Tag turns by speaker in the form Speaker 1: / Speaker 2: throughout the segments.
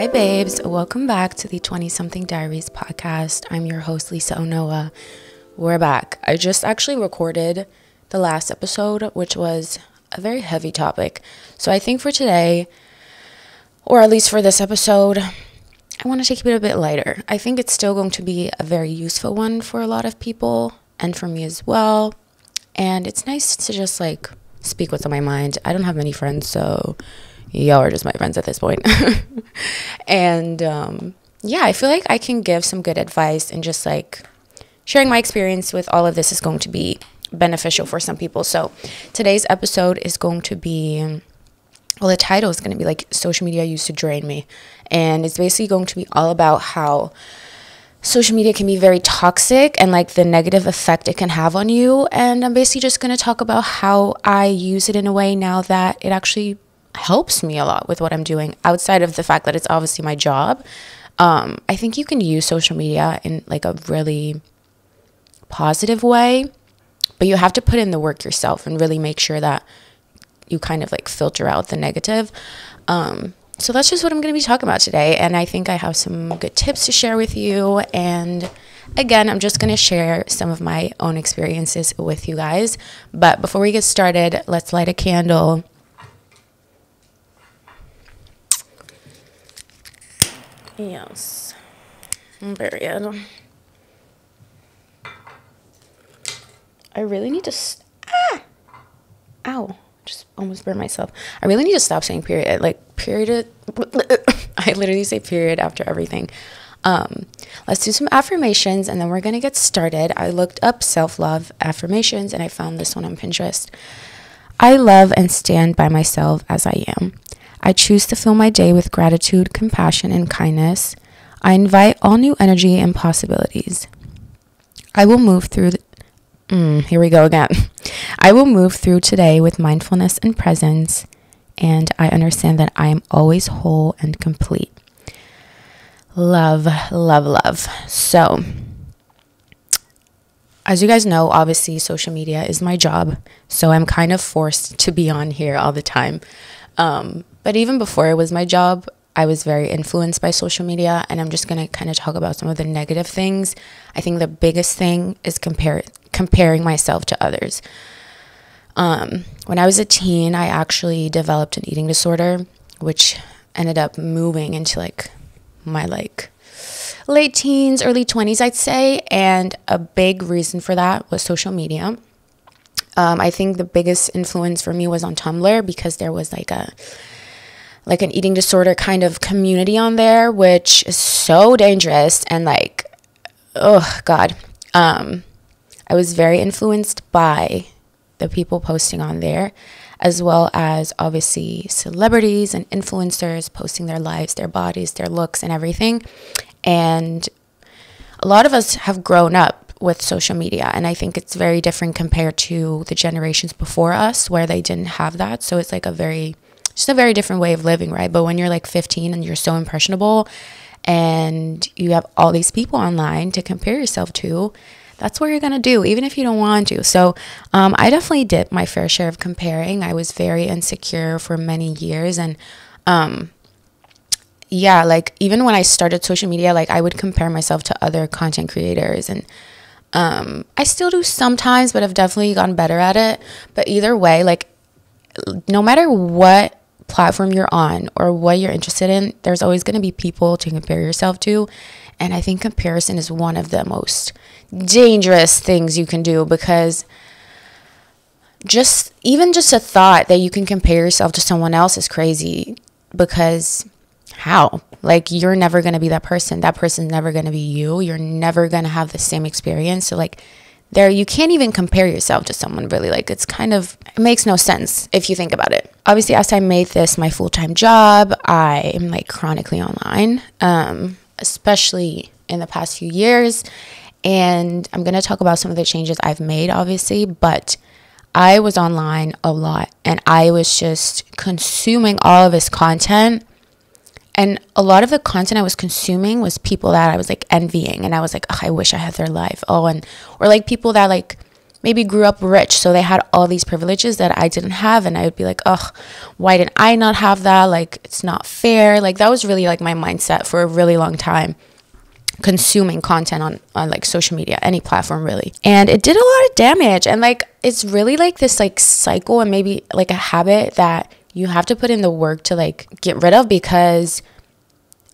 Speaker 1: Hi babes, welcome back to the 20-something diaries podcast. I'm your host, Lisa Onuoha. We're back. I just actually recorded the last episode, which was a very heavy topic. So I think for today, or at least for this episode, I want to take it a bit lighter. I think it's still going to be a very useful one for a lot of people and for me as well. And it's nice to just speak what's on my mind. I don't have many friends, so y'all are just my friends at this point. And I feel like I can give some good advice, and just sharing my experience with all of this is going to be beneficial for some people. So today's episode is going to be, the title is going to be social media used to drain me. And it's basically going to be all about how social media can be very toxic and the negative effect it can have on you. And I'm basically just going to talk about how I use it in a way now that it actually helps me a lot with what I'm doing, outside of the fact that it's obviously my job. I think you can use social media in a really positive way, but you have to put in the work yourself and really make sure that you kind of filter out the negative. So that's just what I'm going to be talking about today. And I think I have some good tips to share with you. And again, I'm just going to share some of my own experiences with you guys. But before we get started, let's light a candle. Yes. Period. I really need to... Ow. Just almost burned myself. I really need to stop saying period. Period. I literally say period after everything. Let's do some affirmations, and then we're going to get started. I looked up self-love affirmations, and I found this one on Pinterest. I love and stand by myself as I am. I choose to fill my day with gratitude, compassion, and kindness. I invite all new energy and possibilities. I will move through... here we go again. I will move through today with mindfulness and presence, and I understand that I am always whole and complete. Love, love, love. So, as you guys know, obviously social media is my job, so I'm kind of forced to be on here all the time. But even before it was my job, I was very influenced by social media, and I'm just going to kind of talk about some of the negative things. I think the biggest thing is comparing myself to others. When I was a teen, I actually developed an eating disorder, which ended up moving into my late teens, early 20s, I'd say. And a big reason for that was social media. I think the biggest influence for me was on Tumblr, because there was an eating disorder kind of community on there, which is so dangerous. And oh God, I was very influenced by the people posting on there, as well as obviously celebrities and influencers posting their lives, their bodies, their looks, and everything. And a lot of us have grown up with social media, and I think it's very different compared to the generations before us, where they didn't have that. So it's just a very different way of living, right? But when you're 15 and you're so impressionable and you have all these people online to compare yourself to, that's what you're going to do, even if you don't want to. So I definitely did my fair share of comparing. I was very insecure for many years. And even when I started social media, I would compare myself to other content creators. And I still do sometimes, but I've definitely gotten better at it. But either way, no matter what platform you're on or what you're interested in, there's always going to be people to compare yourself to. And I think comparison is one of the most dangerous things you can do, because just a thought that you can compare yourself to someone else is crazy. Because how? You're never going to be that person. That person's never going to be you. You're never going to have the same experience. So you can't even compare yourself to someone, really. It makes no sense if you think about it. Obviously, as I made this my full-time job, I am chronically online, especially in the past few years. And I'm going to talk about some of the changes I've made, obviously, but I was online a lot, and I was just consuming all of this content. And a lot of the content I was consuming was people that I was envying, and I was oh, I wish I had their life. Or people that maybe grew up rich, so they had all these privileges that I didn't have, and I would be like, ugh, why didn't I not have that? Like, it's not fair. Like, that was really like my mindset for a really long time, consuming content on like social media, any platform really. And it did a lot of damage, and like it's really like this like cycle and maybe like a habit that you have to put in the work to like get rid of, because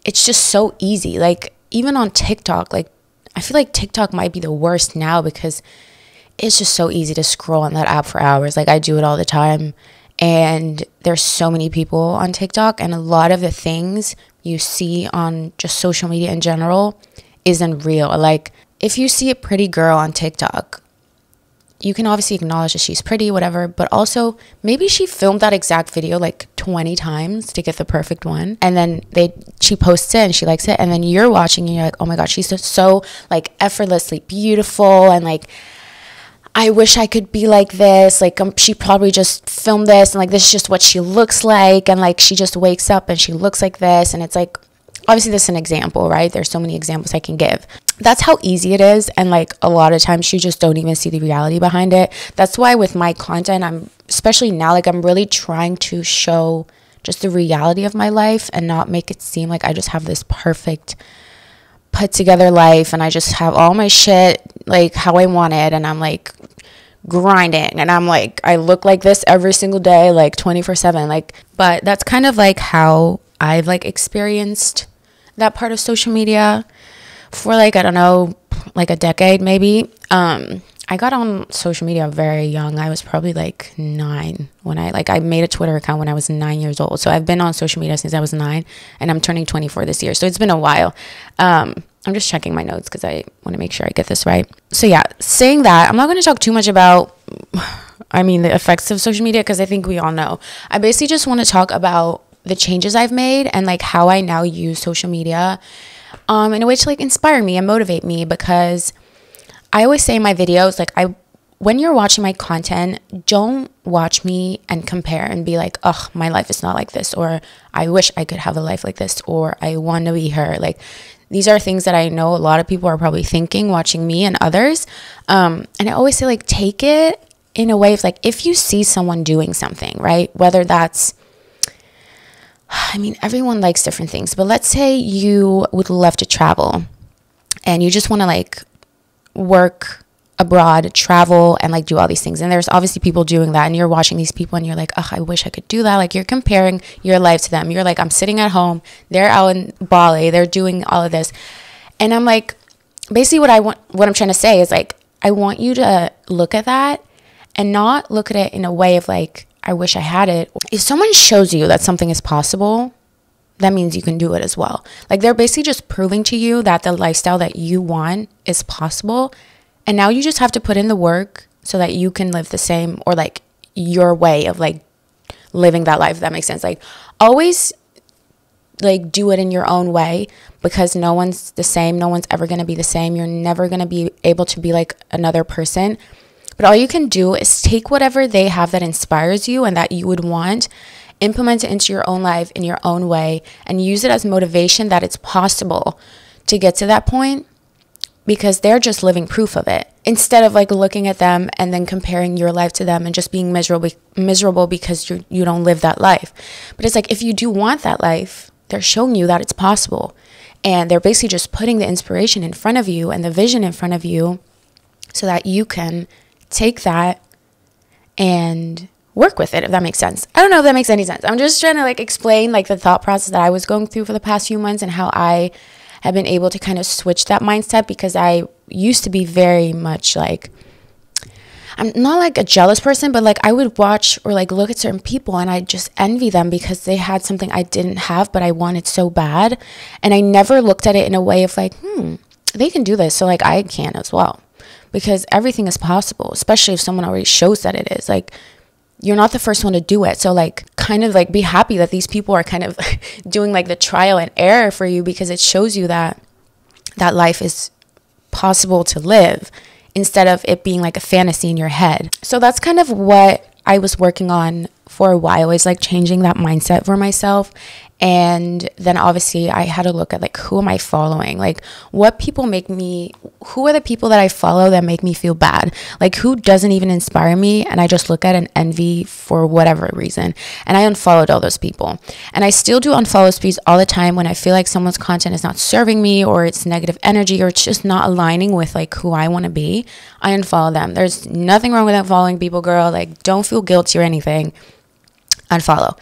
Speaker 1: it's just so easy. Like, even on TikTok, like I feel like TikTok might be the worst now, because it's just so easy to scroll on that app for hours. Like, I do it all the time, and there's so many people on TikTok, and a lot of the things you see on just social media in general isn't real. Like, if you see a pretty girl on TikTok, you can obviously acknowledge that she's pretty, whatever, but also maybe she filmed that exact video like 20 times to get the perfect one, and then she posts it and she likes it, and then you're watching and you're like, oh my god, she's just so like effortlessly beautiful, and like I wish I could be like this. Like, she probably just filmed this, and like this is just what she looks like, and like she just wakes up and she looks like this. And it's like, obviously this is an example, right? There's so many examples I can give. That's how easy it is, and like a lot of times you just don't even see the reality behind it. That's why with my content, I'm, especially now, like I'm really trying to show just the reality of my life and not make it seem like I just have this perfect put together life and I just have all my shit like how I want it, and I'm like grinding, and I'm like, I look like this every single day, like 24/7, like. But that's kind of like how I've like experienced that part of social media for like, I don't know, like a decade maybe. I got on social media very young. I was probably like 9 when I made a Twitter account when I was 9 years old. So I've been on social media since I was 9, and I'm turning 24 this year. So it's been a while. I'm just checking my notes because I want to make sure I get this right. So yeah, saying that, I'm not going to talk too much about, the effects of social media, because I think we all know. I basically just want to talk about the changes I've made and like how I now use social media in a way to like inspire me and motivate me, because I always say in my videos, like when you're watching my content, don't watch me and compare and be like, oh, my life is not like this, or I wish I could have a life like this, or I want to be her. Like, these are things that I know a lot of people are probably thinking watching me and others. And I always say, like, take it in a way of like, if you see someone doing something, right? Whether that's, everyone likes different things, but let's say you would love to travel and you just want to like work abroad, travel, and like do all these things, and there's obviously people doing that, and you're watching these people and you're like, oh, I wish I could do that. Like, you're comparing your life to them. You're like, I'm sitting at home, they're out in Bali, they're doing all of this. And I'm like, basically what I'm trying to say is like, I want you to look at that and not look at it in a way of like, I wish I had it. If someone shows you that something is possible, that means you can do it as well. Like, they're basically just proving to you that the lifestyle that you want is possible. And now you just have to put in the work so that you can live the same, or like your way of like living that life, if that makes sense. Like, always like do it in your own way, because no one's the same. No one's ever going to be the same. You're never going to be able to be like another person. But all you can do is take whatever they have that inspires you and that you would want, implement it into your own life in your own way, and use it as motivation that it's possible to get to that point, because they're just living proof of it, instead of like looking at them and then comparing your life to them and just being miserable because you don't live that life. But it's like, if you do want that life, they're showing you that it's possible, and they're basically just putting the inspiration in front of you and the vision in front of you so that you can take that and work with it, if that makes sense. I don't know if that makes any sense. I'm just trying to like explain like the thought process that I was going through for the past few months, and how I have been able to kind of switch that mindset, because I used to be very much like, I'm not like a jealous person, but like I would watch or like look at certain people and I just envy them because they had something I didn't have, but I wanted so bad. And I never looked at it in a way of like, they can do this, so like I can as well, because everything is possible, especially if someone already shows that it is. Like, you're not the first one to do it. So like, kind of like be happy that these people are kind of doing like the trial and error for you, because it shows you that life is possible to live, instead of it being like a fantasy in your head. So that's kind of what I was working on for a while is like changing that mindset for myself. And then obviously I had to look at like, who am I following? Like, what people make me, who are the people that I follow that make me feel bad? Like, who doesn't even inspire me? And I just look at and envy for whatever reason. And I unfollowed all those people. And I still do unfollow speeds all the time when I feel like someone's content is not serving me, or it's negative energy, or it's just not aligning with like who I want to be. I unfollow them. There's nothing wrong with unfollowing people, girl. Like, don't feel guilty or anything. Unfollow.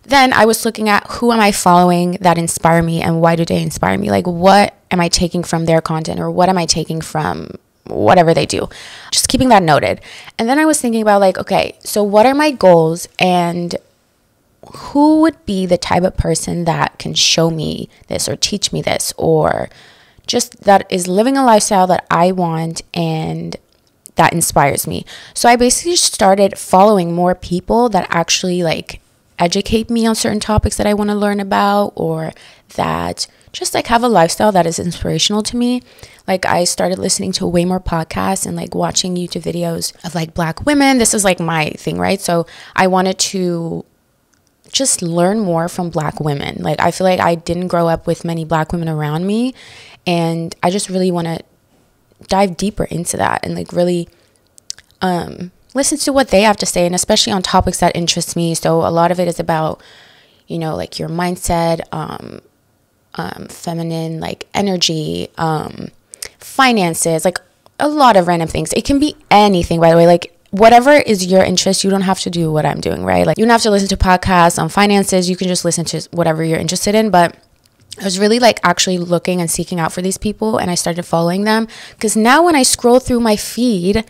Speaker 1: Then I was looking at, who am I following that inspire me, and why do they inspire me? Like, what am I taking from their content, or what am I taking from whatever they do? Just keeping that noted. And then I was thinking about like, okay, so what are my goals, and who would be the type of person that can show me this or teach me this, or just that is living a lifestyle that I want and that inspires me. So I basically started following more people that actually like educate me on certain topics that I want to learn about, or that just like have a lifestyle that is inspirational to me. Like, I started listening to way more podcasts and like watching YouTube videos of like Black women. This is like my thing, right? So I wanted to just learn more from Black women. Like, I feel like I didn't grow up with many Black women around me, and I just really want to dive deeper into that and like really listen to what they have to say, and especially on topics that interest me. So a lot of it is about, you know, like your mindset, feminine like energy, finances, like a lot of random things. It can be anything, by the way. Like, whatever is your interest, you don't have to do what I'm doing, right? Like, you don't have to listen to podcasts on finances. You can just listen to whatever you're interested in. But I was really like actually looking and seeking out for these people, and I started following them, because now when I scroll through my feed,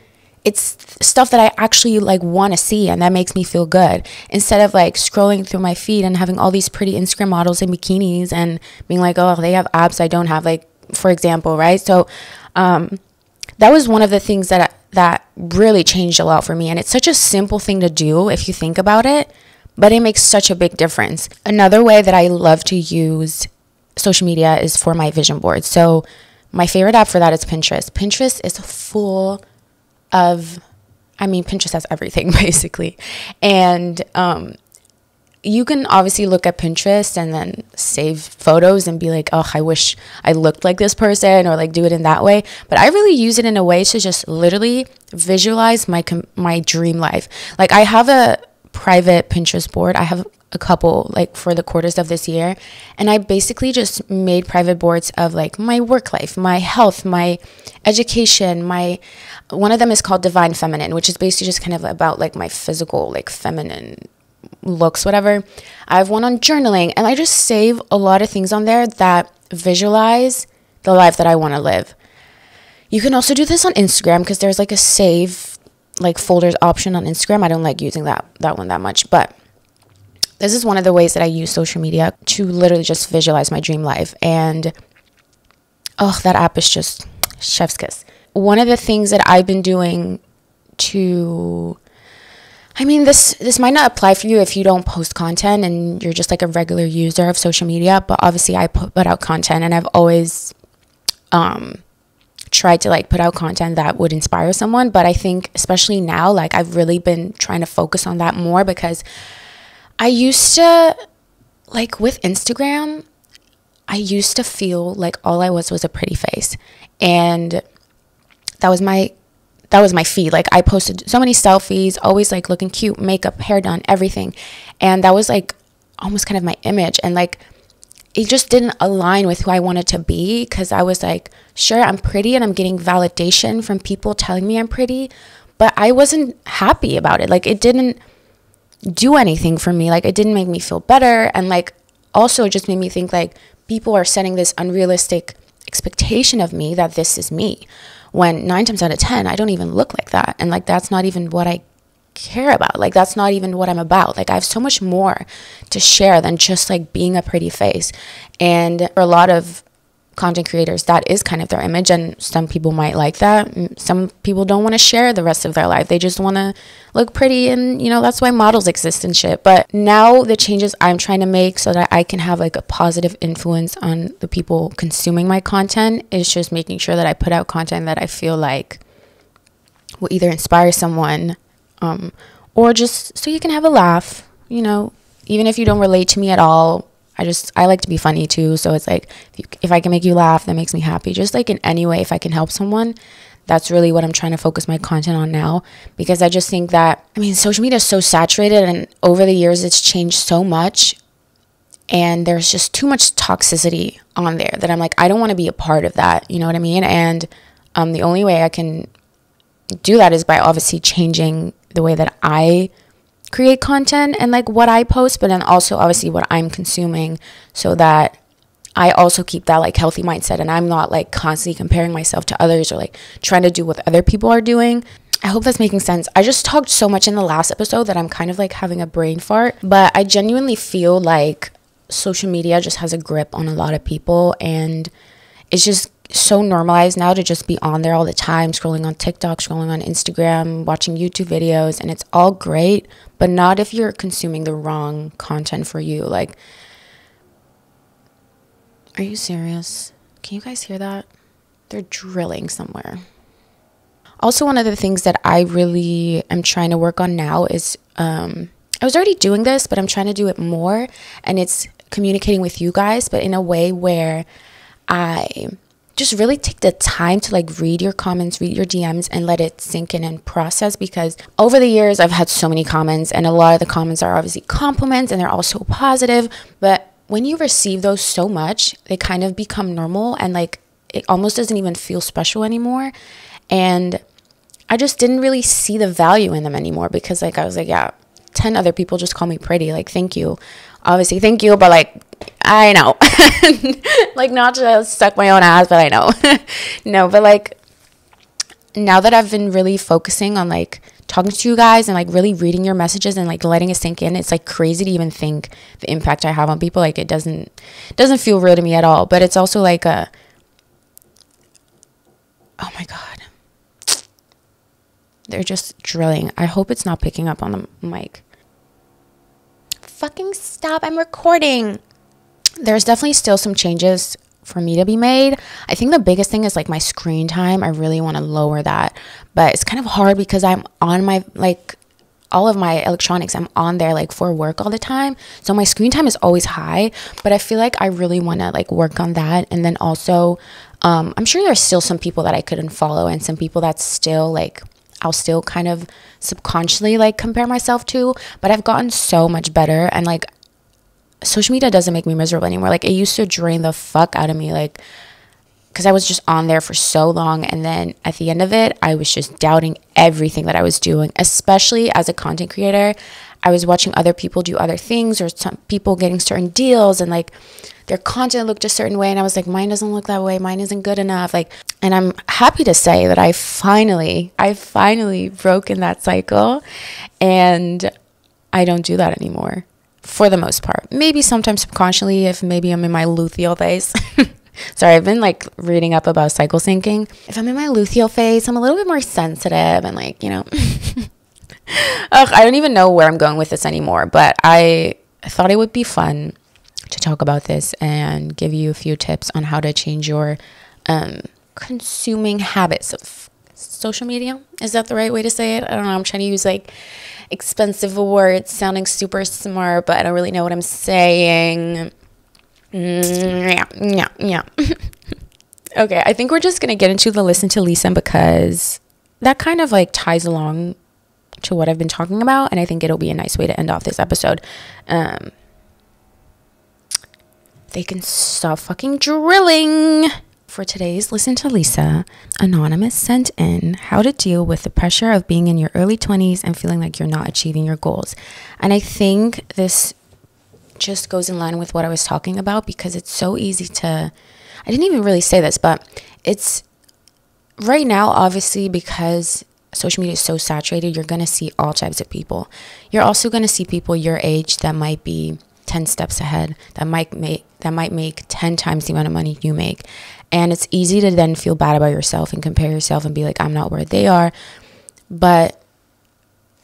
Speaker 1: it's stuff that I actually like want to see, and that makes me feel good, instead of like scrolling through my feed and having all these pretty Instagram models in bikinis and being like, oh, they have abs I don't have, like, for example, right? So that was one of the things that really changed a lot for me. And it's such a simple thing to do if you think about it, but it makes such a big difference. Another way that I love to use social media is for my vision board. So my favorite app for that is Pinterest. Pinterest is full of, I mean, Pinterest has everything basically. And you can obviously look at Pinterest and then save photos and be like, oh, I wish I looked like this person, or like do it in that way. But I really use it in a way to just literally visualize my dream life. Like, I have a private Pinterest board. I have a couple like for the quarters of this year, and I basically just made private boards of like my work life, my health, my education, one of them is called Divine Feminine, which is basically just kind of about like my physical, like feminine looks, whatever. I have one on journaling, and I just save a lot of things on there that visualize the life that I want to live. You can also do this on Instagram, because there's like a save like folders option on Instagram. I don't like using that one that much, but this is one of the ways that I use social media to literally just visualize my dream life. And oh, that app is just chef's kiss. One of the things that I've been doing to, I mean, this might not apply for you if you don't post content and you're just like a regular user of social media, but obviously I put out content, and I've always tried to like put out content that would inspire someone. But I think especially now, like, I've really been trying to focus on that more, because I used to, like, with Instagram, I used to feel like all I was a pretty face, and that was my feed. Like, I posted so many selfies, always like looking cute, makeup, hair done, everything, and that was like almost kind of my image. And like, it just didn't align with who I wanted to be, because I was like, sure, I'm pretty and I'm getting validation from people telling me I'm pretty, but I wasn't happy about it. Like, it didn't do anything for me. Like, it didn't make me feel better. And like, also it just made me think like people are setting this unrealistic expectation of me that this is me, when 9 times out of 10 I don't even look like that. And like, that's not even what I care about. Like, that's not even what I'm about. Like, I have so much more to share than just like being a pretty face. And for a lot of content creators, that is kind of their image, and some people might like that. Some people don't want to share the rest of their life. They just want to look pretty, and you know, that's why models exist and shit. But now the changes I'm trying to make so that I can have like a positive influence on the people consuming my content is just making sure that I put out content that I feel like will either inspire someone or just so you can have a laugh, you know, even if you don't relate to me at all. I like to be funny too. So it's like, if I can make you laugh, that makes me happy. Just like in any way, if I can help someone, that's really what I'm trying to focus my content on now. Because I just think that, I mean, social media is so saturated, and over the years, it's changed so much. And there's just too much toxicity on there that I'm like, I don't want to be a part of that. You know what I mean? And the only way I can do that is by obviously changing the way that I create content and like what I post, but then also obviously what I'm consuming, so that I also keep that like healthy mindset, and I'm not like constantly comparing myself to others or like trying to do what other people are doing. I hope that's making sense. I just talked so much in the last episode that I'm kind of like having a brain fart, but I genuinely feel like social media just has a grip on a lot of people, and it's just so normalized now to just be on there all the time, scrolling on TikTok, scrolling on Instagram, watching YouTube videos, and it's all great, but not if you're consuming the wrong content for you. Like, are you serious? Can you guys hear that? They're drilling somewhere. Also, one of the things that I really am trying to work on now is, I was already doing this, but I'm trying to do it more, and it's communicating with you guys, but in a way where I just really take the time to like read your comments, read your DMs, and let it sink in and process. Because over the years, I've had so many comments, and a lot of the comments are obviously compliments, and they're all so positive. But when you receive those so much, they kind of become normal, and like it almost doesn't even feel special anymore. And I just didn't really see the value in them anymore, because like I was like, yeah, 10 other people just call me pretty. Like, thank you. Obviously, thank you, but like, I know. Like, not to suck my own ass, but I know. No, but like, now that I've been really focusing on like talking to you guys and like really reading your messages and like letting it sink in, it's like crazy to even think the impact I have on people. Like, it doesn't feel real to me at all. But it's also like oh my God, they're just drilling. I hope it's not picking up on the mic. Fucking stop, I'm recording. There's definitely still some changes for me to be made. I think the biggest thing is like my screen time. I really want to lower that, but it's kind of hard because I'm on my like all of my electronics, I'm on there like for work all the time, so my screen time is always high. But I feel like I really want to like work on that. And then also I'm sure there's still some people that I could unfollow, and some people that still like I'll still kind of subconsciously like compare myself to, but I've gotten so much better. And like, social media doesn't make me miserable anymore. Like, it used to drain the fuck out of me, like, because I was just on there for so long, and then at the end of it, I was just doubting everything that I was doing. Especially as a content creator, I was watching other people do other things, or some people getting certain deals, and like their content looked a certain way, and I was like, mine doesn't look that way, mine isn't good enough. Like, and I'm happy to say that I finally broken that cycle, and I don't do that anymore for the most part. Maybe sometimes subconsciously, if maybe I'm in my luteal phase. Sorry, I've been like reading up about cycle syncing. If I'm in my luteal phase, I'm a little bit more sensitive, and like, you know, I don't even know where I'm going with this anymore, but I thought it would be fun to talk about this and give you a few tips on how to change your consuming habits of social media. Is that the right way to say it? I don't know. I'm trying to use like expensive words sounding super smart, but I don't really know what I'm saying. Yeah. Okay, I think we're just gonna get into the listen to Lisa, because that kind of like ties along to what I've been talking about, and I think it'll be a nice way to end off this episode. They can stop fucking drilling. For today's Listen to Lisa, Anonymous sent in how to deal with the pressure of being in your early 20s and feeling like you're not achieving your goals. And I think this just goes in line with what I was talking about, because it's so easy to, I didn't even really say this, but it's right now, obviously, because social media is so saturated, you're going to see all types of people. You're also going to see people your age that might be 10 steps ahead, that might make 10 times the amount of money you make. And it's easy to then feel bad about yourself and compare yourself and be like, I'm not where they are. But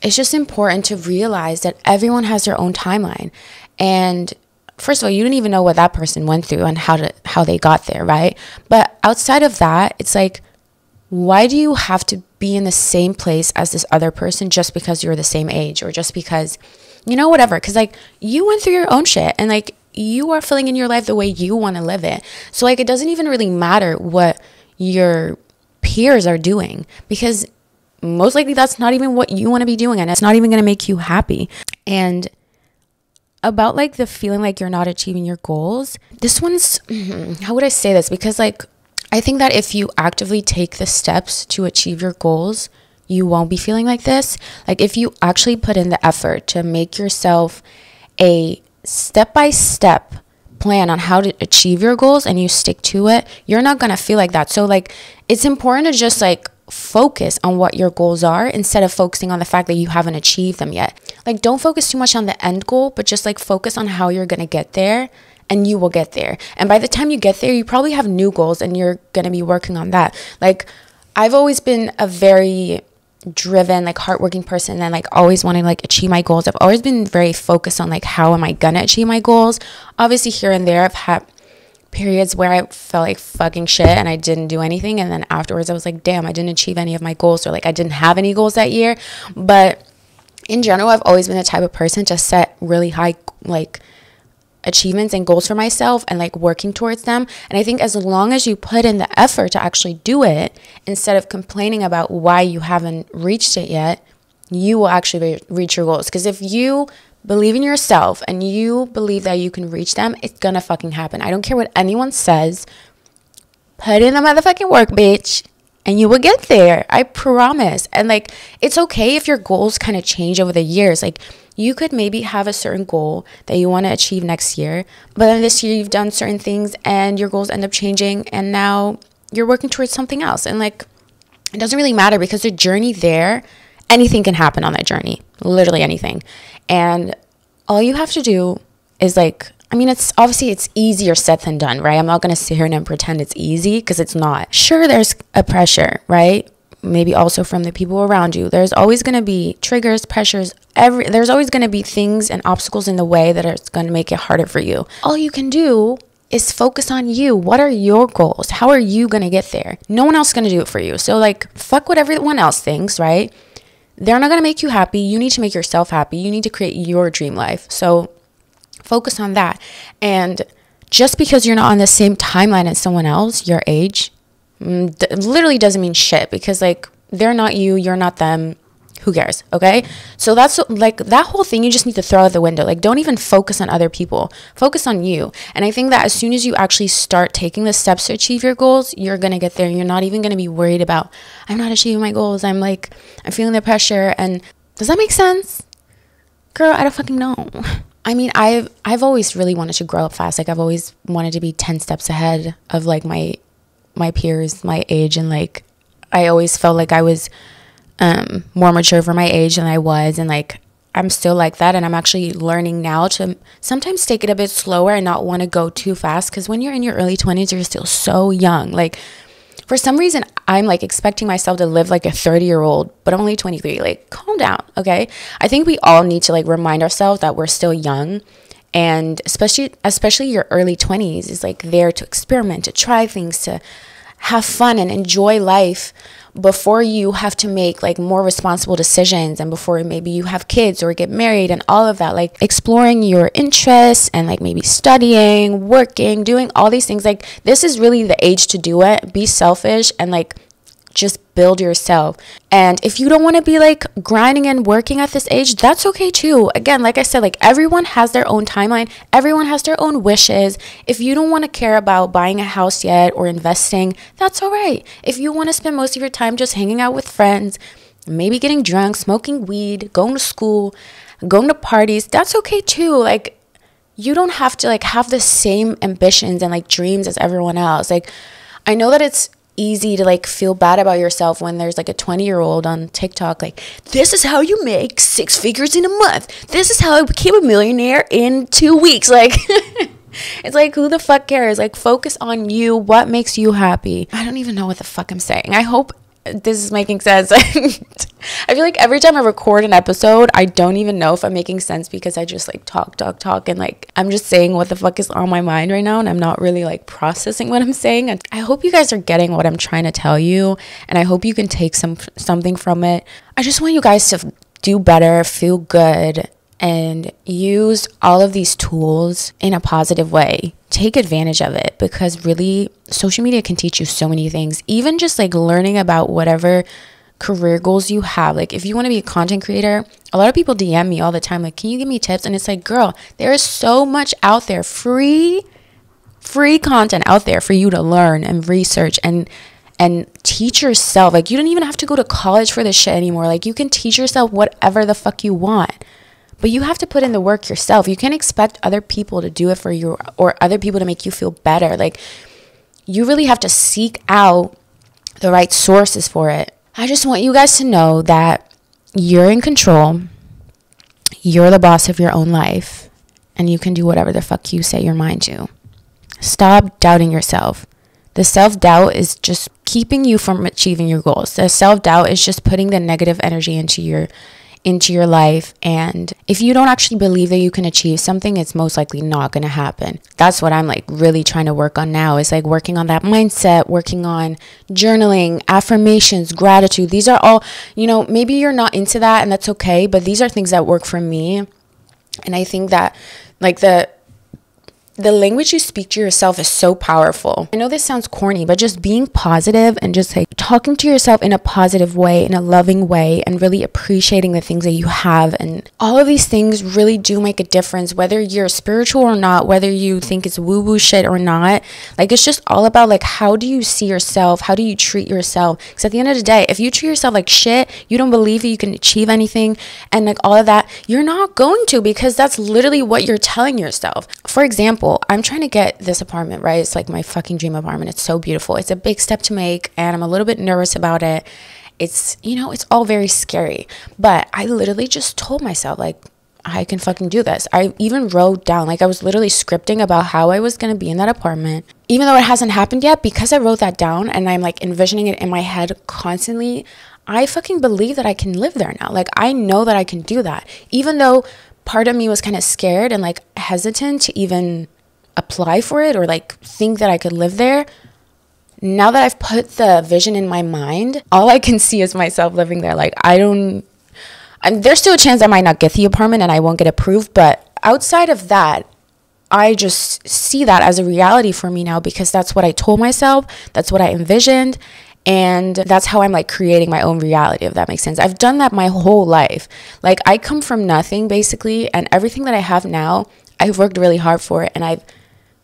Speaker 1: it's just important to realize that everyone has their own timeline. And first of all, you don't even know what that person went through and how they got there, right? But outside of that, it's like, why do you have to be in the same place as this other person just because you're the same age, or just because, whatever? Because like, you went through your own shit, and like, you are filling in your life the way you want to live it. So like, it doesn't even really matter what your peers are doing, because most likely that's not even what you want to be doing, and it's not even going to make you happy. And about like the feeling like you're not achieving your goals, this one's, how would I say this? Because like, I think that if you actively take the steps to achieve your goals, you won't be feeling like this. Like, if you actually put in the effort to make yourself a step-by-step plan on how to achieve your goals, and you stick to it, you're not going to feel like that. So like, it's important to just like focus on what your goals are instead of focusing on the fact that you haven't achieved them yet. Like, don't focus too much on the end goal, but just like focus on how you're going to get there, and you will get there. And by the time you get there, you probably have new goals, and you're going to be working on that. Like, I've always been a very driven, like hardworking person, and like always wanting to like achieve my goals. I've always been very focused on like, how am I going to achieve my goals? Obviously, here and there, I've had periods where I felt like fucking shit and I didn't do anything. And then afterwards, I was like, damn, I didn't achieve any of my goals, or like I didn't have any goals that year. But in general, I've always been the type of person to set really high like achievements and goals for myself, and like working towards them. And I think as long as you put in the effort to actually do it, instead of complaining about why you haven't reached it yet, you will actually reach your goals. Because if you believe in yourself and you believe that you can reach them, it's gonna fucking happen. I don't care what anyone says. Put in the motherfucking work, bitch, and you will get there. I promise. And like, it's okay if your goals kind of change over the years. Like, you could maybe have a certain goal that you want to achieve next year, but then this year you've done certain things and your goals end up changing, and now you're working towards something else. And like, it doesn't really matter, because the journey there, anything can happen on that journey, literally anything. And all you have to do is like, I mean, it's easier said than done, right? I'm not going to sit here and pretend it's easy, because it's not. Sure, there's a pressure, right? Maybe also from the people around you. There's always going to be triggers, pressures, there's always going to be things and obstacles in the way that are going to make it harder for you. All you can do is focus on you. What are your goals? How are you going to get there? No one else is going to do it for you. So like, fuck what everyone else thinks, right? They're not going to make you happy. You need to make yourself happy. You need to create your dream life. So focus on that. And just because you're not on the same timeline as someone else, your age, literally doesn't mean shit, because like, they're not you, you're not them. Who cares? Okay. So that's like, that whole thing, you just need to throw out the window. Like, don't even focus on other people, focus on you. And I think that as soon as you actually start taking the steps to achieve your goals, you're going to get there. You're not even going to be worried about, I'm not achieving my goals, I'm feeling the pressure. And does that make sense? Girl, I don't fucking know. I mean, I've always really wanted to grow up fast. Like, I've always wanted to be 10 steps ahead of like my peers, my age. And like, I always felt like I was more mature for my age than I was. And like, I'm still like that. And I'm actually learning now to sometimes take it a bit slower and not want to go too fast. Because when you're in your early 20s, you're still so young. Like, for some reason, I'm like expecting myself to live like a 30-year-old, but I'm only 23. Like, calm down, okay? I think we all need to like remind ourselves that we're still young. And especially your early 20s is like there to experiment, to try things, to have fun and enjoy life before you have to make like more responsible decisions, and before maybe you have kids or get married and all of that. Like, exploring your interests and like maybe studying, working, doing all these things. Like, this is really the age to do it. Be selfish and like just build yourself. And if you don't want to be like grinding and working at this age, that's okay too. Again, like I said, like, everyone has their own timeline, everyone has their own wishes. If you don't want to care about buying a house yet or investing, that's all right. If you want to spend most of your time just hanging out with friends, maybe getting drunk, smoking weed, going to school, going to parties, that's okay too. Like, you don't have to like have the same ambitions and like dreams as everyone else. Like, I know that it's easy to like feel bad about yourself when there's like a 20-year-old on TikTok like, this is how you make 6 figures in a month, this is how I became a millionaire in 2 weeks. Like, it's like, who the fuck cares? Like, focus on you. What makes you happy? I don't even know what the fuck I'm saying. I hope this is making sense. I feel like every time I record an episode, I don't even know if I'm making sense because I just like talk and like I'm just saying what the fuck is on my mind right now, and I'm not really like processing what I'm saying. And I hope you guys are getting what I'm trying to tell you, and I hope you can take something from it. I just want you guys to do better, feel good, and use all of these tools in a positive way. Take advantage of it, because really social media can teach you so many things. Even just like learning about whatever career goals you have. Like if you want to be a content creator, a lot of people DM me all the time like, can you give me tips? And it's like, girl, there is so much out there, free content out there for you to learn and research and teach yourself. Like you don't even have to go to college for this shit anymore. Like you can teach yourself whatever the fuck you want. But you have to put in the work yourself. You can't expect other people to do it for you or other people to make you feel better. Like you really have to seek out the right sources for it. I just want you guys to know that you're in control. You're the boss of your own life. And you can do whatever the fuck you set your mind to. Stop doubting yourself. The self-doubt is just keeping you from achieving your goals. The self-doubt is just putting the negative energy into your life, and if you don't actually believe that you can achieve something, it's most likely not going to happen. That's what I'm like really trying to work on now, is like working on that mindset, working on journaling, affirmations, gratitude. These are all, maybe you're not into that, and that's okay, but these are things that work for me. And I think that like the language you speak to yourself is so powerful. I know this sounds corny, but just being positive and just like talking to yourself in a positive way, in a loving way, and really appreciating the things that you have. And all of these things really do make a difference, whether you're spiritual or not, whether you think it's woo-woo shit or not. Like it's just all about like, how do you see yourself? How do you treat yourself? Because at the end of the day, if you treat yourself like shit, you don't believe that you can achieve anything and like all of that, you're not going to, because that's literally what you're telling yourself. For example, I'm trying to get this apartment, right? It's like my fucking dream apartment. It's so beautiful. It's a big step to make, and I'm a little bit nervous about it. It's, it's all very scary. But I literally just told myself, like, I can fucking do this. I even wrote down, like, I was literally scripting about how I was going to be in that apartment. Even though it hasn't happened yet, because I wrote that down and I'm like envisioning it in my head constantly, I fucking believe that I can live there now. Like, I know that I can do that. Even though part of me was kind of scared and like hesitant to even apply for it or like think that I could live there. Now that I've put the vision in my mind, all I can see is myself living there. Like there's still a chance I might not get the apartment and I won't get approved, but outside of that, I just see that as a reality for me now, because that's what I told myself, that's what I envisioned, and that's how I'm like creating my own reality, if that makes sense. I've done that my whole life. Like I come from nothing basically, and everything that I have now, I've worked really hard for it, and I've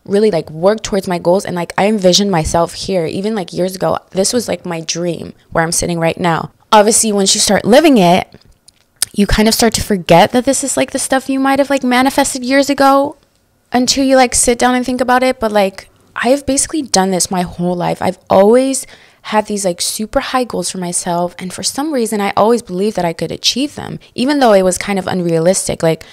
Speaker 1: really like worked towards my goals. And like I envisioned myself here even like years ago. This was like my dream where I'm sitting right now. Obviously, once you start living it, you kind of start to forget that this is like the stuff you might have like manifested years ago until you like sit down and think about it. But like I've basically done this my whole life. I've always had these like super high goals for myself, and for some reason I always believed that I could achieve them, even though it was kind of unrealistic. Like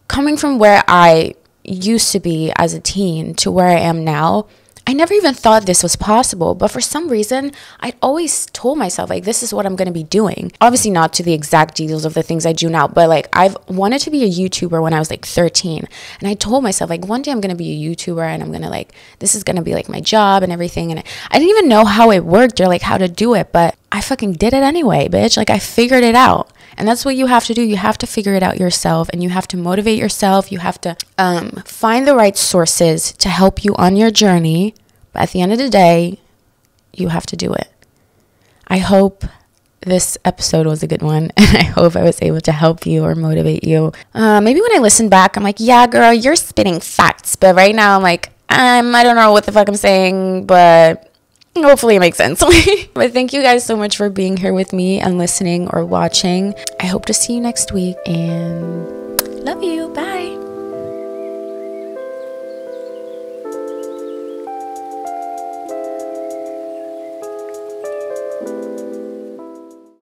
Speaker 1: coming from where I used to be as a teen to where I am now, I never even thought this was possible. But for some reason, I'd always told myself, like, this is what I'm going to be doing. Obviously not to the exact details of the things I do now, but like I've wanted to be a YouTuber when I was like 13. And I told myself, like, one day I'm going to be a YouTuber and I'm going to like, this is going to be like my job and everything. And I didn't even know how it worked or like how to do it, but I fucking did it anyway, bitch. Like I figured it out. And that's what you have to do. You have to figure it out yourself, and you have to motivate yourself. You have to find the right sources to help you on your journey. But at the end of the day, you have to do it. I hope this episode was a good one, and I hope I was able to help you or motivate you. Maybe when I listen back, I'm like, yeah, girl, you're spitting facts. But right now, I'm like, I don't know what the fuck I'm saying, but hopefully it makes sense. But thank you guys so much for being here with me and listening or watching. I hope to see you next week, and love you. Bye.